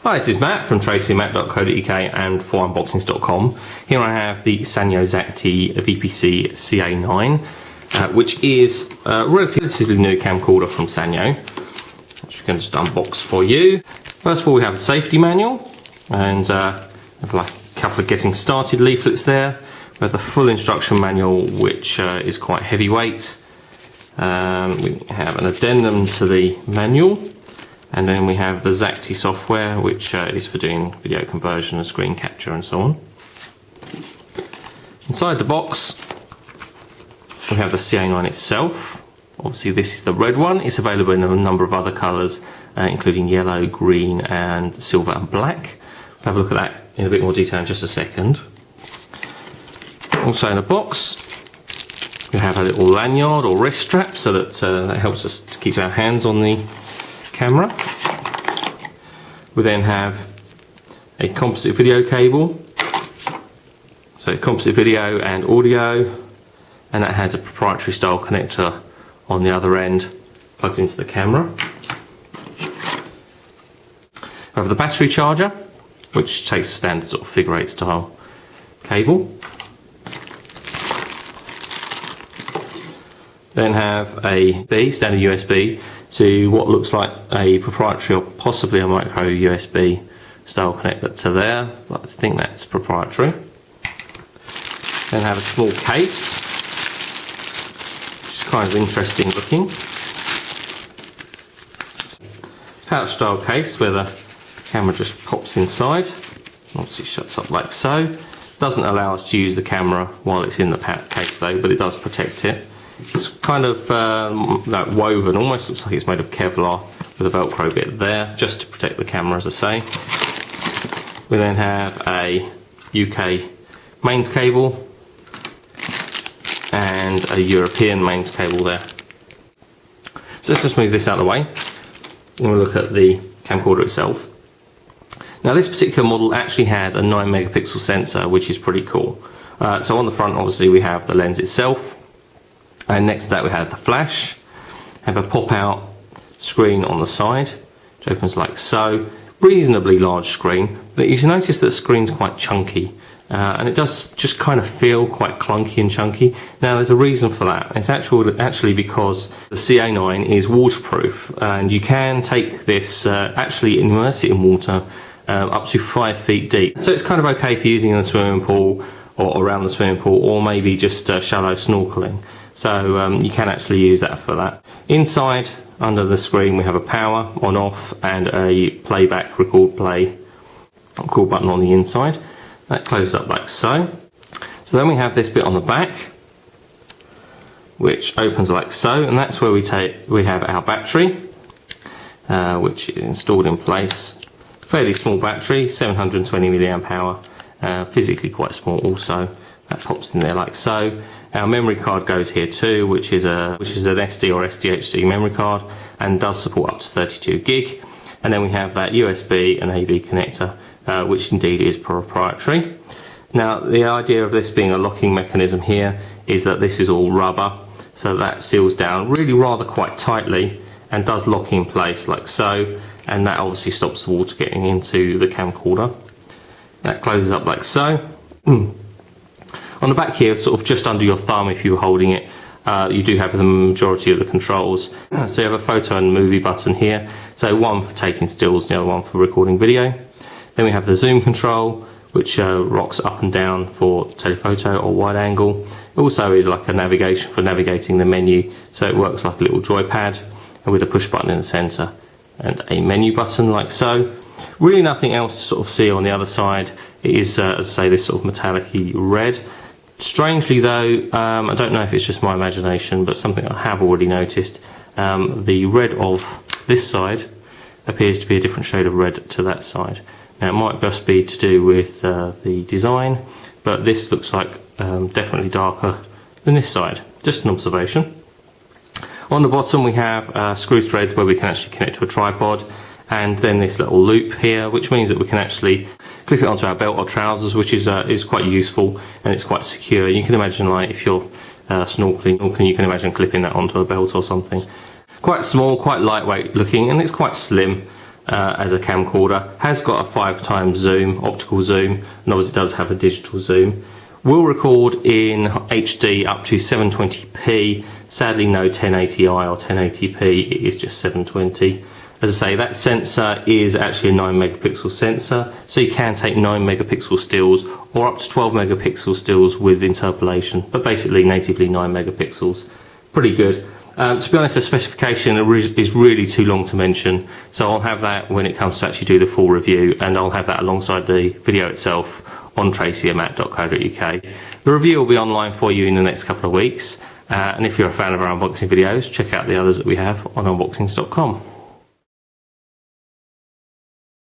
Hi, this is Matt from tracymatt.co.uk and for unboxings.com. Here I have the Sanyo Xacti VPC-CA9, which is a relatively new camcorder from Sanyo, which we're going to just unbox for you. First of all, we have the safety manual, and have like a couple of getting started leaflets there. We have the full instruction manual, which is quite heavyweight. We have an addendum to the manual. And then we have the Xacti software, which is for doing video conversion and screen capture and so on. Inside the box, we have the CA9 itself. Obviously this is the red one. It's available in a number of other colours, including yellow, green and silver and black. We'll have a look at that in a bit more detail in just a second. Also in the box, we have a little lanyard or wrist strap, so that that helps us to keep our hands on the camera. We then have a composite video cable, so composite video and audio, and that has a proprietary style connector on the other end, plugs into the camera. We have the battery charger, which takes a standard sort of figure 8 style cable. Then have a standard USB to what looks like a proprietary or possibly a micro USB style connector to there, but I think that's proprietary. Then have a small case, which is kind of interesting looking. Pouch style case where the camera just pops inside. Obviously shuts up like so. Doesn't allow us to use the camera while it's in the case though, but it does protect it. It's kind of like woven, almost looks like it's made of Kevlar with a Velcro bit there, just to protect the camera, as I say. We then have a UK mains cable and a European mains cable there. So let's just move this out of the way and we'll look at the camcorder itself. Now this particular model actually has a 9 megapixel sensor, which is pretty cool. So on the front obviously we have the lens itself. And next to that we have the flash, have a pop-out screen on the side, which opens like so. Reasonably large screen, but you can notice that the screen's quite chunky, and it does just kind of feel quite clunky and chunky. Now there's a reason for that. It's actually because the CA9 is waterproof, and you can take this, actually immerse it in water up to 5 feet deep. So it's kind of okay for using in the swimming pool or around the swimming pool, or maybe just shallow snorkeling. So you can actually use that for that. Inside, under the screen, we have a power on off and a playback record play button on the inside. That closes up like so. So then we have this bit on the back, which opens like so, and that's where we have our battery, which is installed in place. Fairly small battery, 720 milliamp hour, physically quite small also. That pops in there like so. Our memory card goes here too, which is an SD or SDHC memory card and does support up to 32 gig. And then we have that USB and AV connector, which indeed is proprietary. Now the idea of this being a locking mechanism here is that this is all rubber, so that seals down really rather quite tightly and does lock in place like so, and that obviously stops the water getting into the camcorder. That closes up like so. On the back here, sort of just under your thumb if you were holding it, you do have the majority of the controls. So you have a photo and movie button here. So one for taking stills, the other one for recording video. Then we have the zoom control, which rocks up and down for telephoto or wide angle. It also is like a navigation for navigating the menu. So it works like a little joypad, and with a push button in the center and a menu button like so. Really nothing else to sort of see on the other side. It is, as I say, this sort of metallic-y red. Strangely though, I don't know if it's just my imagination, but something I have already noticed, the red of this side appears to be a different shade of red to that side. Now it might just be to do with the design, but this looks like definitely darker than this side. Just an observation. On the bottom we have a screw thread where we can actually connect to a tripod, and then this little loop here, which means that we can actually clip it onto our belt or trousers, which is quite useful, and it's quite secure. You can imagine, like, if you're snorkeling, you can imagine clipping that onto a belt or something. Quite small, quite lightweight looking, and it's quite slim. as a camcorder. Has got a 5x zoom, optical zoom, and obviously does have a digital zoom. Will record in HD up to 720p. Sadly, no 1080i or 1080p. It is just 720. As I say, that sensor is actually a 9 megapixel sensor, so you can take 9 megapixel stills or up to 12 megapixel stills with interpolation, but basically natively 9 megapixels. Pretty good. To be honest, the specification is really too long to mention, so I'll have that when it comes to actually do the full review, and I'll have that alongside the video itself on tracyamat.co.uk. The review will be online for you in the next couple of weeks, and if you're a fan of our unboxing videos, check out the others that we have on unboxings.com.